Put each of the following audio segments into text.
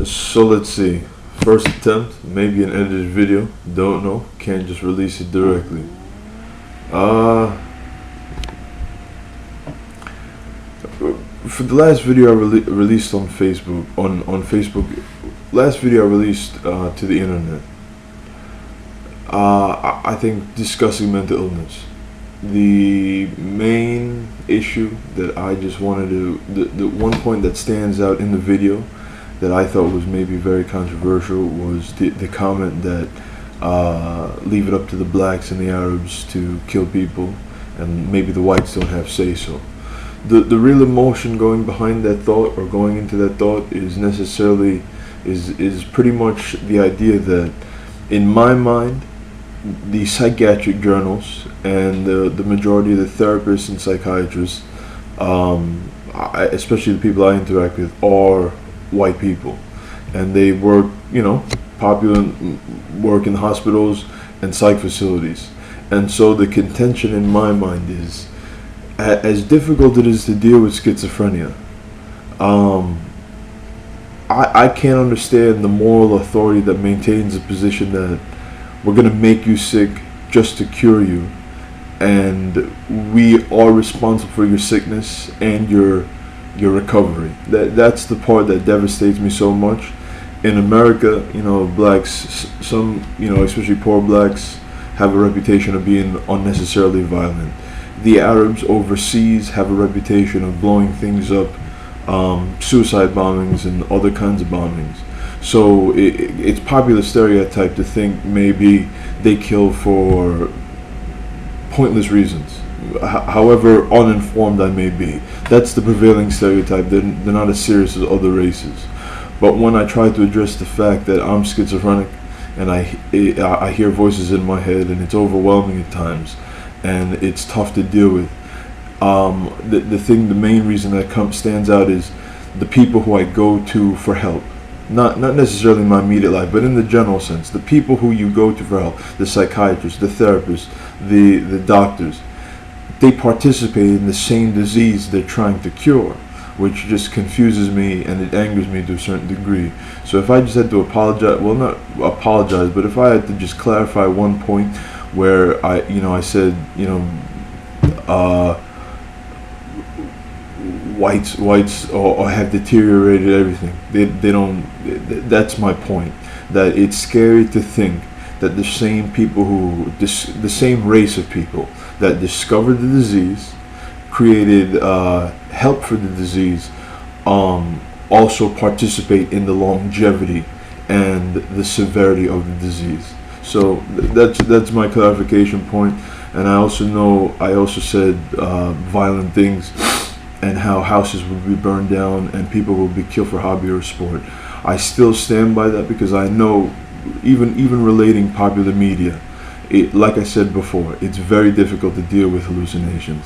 So let's see. First attempt, maybe an edited video. Don't know. Can't just release it directly. For the last video I released on Facebook, on Facebook, last video I released to the internet. I think discussing mental illness. The main issue that I just wanted to, the one point that stands out in the video that I thought was maybe very controversial was the comment that leave it up to the blacks and the Arabs to kill people, and maybe the whites don't have say-so. The real emotion going behind that thought, or going into that thought, is necessarily is pretty much the idea that, in my mind, the psychiatric journals and the majority of the therapists and psychiatrists, especially the people I interact with, are white people, and they work, popular work in hospitals and psych facilities. And so the contention in my mind is, as difficult it is to deal with schizophrenia, I can't understand the moral authority that maintains a position that we're going to make you sick just to cure you, and we are responsible for your sickness and your recovery. That's the part that devastates me so much. In America, blacks, some, especially poor blacks, have a reputation of being unnecessarily violent. The Arabs overseas have a reputation of blowing things up, suicide bombings and other kinds of bombings. So it's popular stereotype to think maybe they kill for pointless reasons, however uninformed I may be. That's the prevailing stereotype. They're not as serious as other races. But when I try to address the fact that I'm schizophrenic, and I hear voices in my head, and it's overwhelming at times, and it's tough to deal with, the main reason that stands out is the people who I go to for help. Not necessarily in my immediate life, but in the general sense, the people who you go to for help, the psychiatrists, the therapists, the doctors, they participate in the same disease they're trying to cure, which just confuses me and it angers me to a certain degree. So if I just had to apologize, well, not apologize, but if I had to just clarify one point where I said, whites have deteriorated everything. They don't. That's my point. That it's scary to think that the same people the same race of people that discovered the disease, created help for the disease, also participate in the longevity and the severity of the disease. So that's my clarification point. And I also said violent things, and how houses would be burned down and people would be killed for hobby or sport. I still stand by that, because I know, even relating popular media, like I said before, it's very difficult to deal with hallucinations.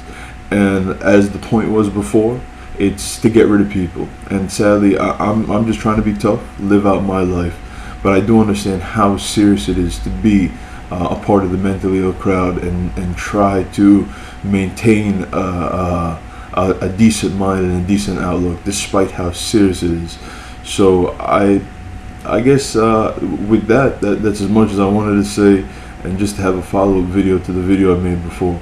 And as the point was before, it's to get rid of people. And sadly, I'm just trying to be tough, live out my life. But I do understand how serious it is to be a part of the mentally ill crowd and try to maintain a decent mind and a decent outlook, despite how serious it is. So I guess with that's as much as I wanted to say, and just to have a follow-up video to the video I made before.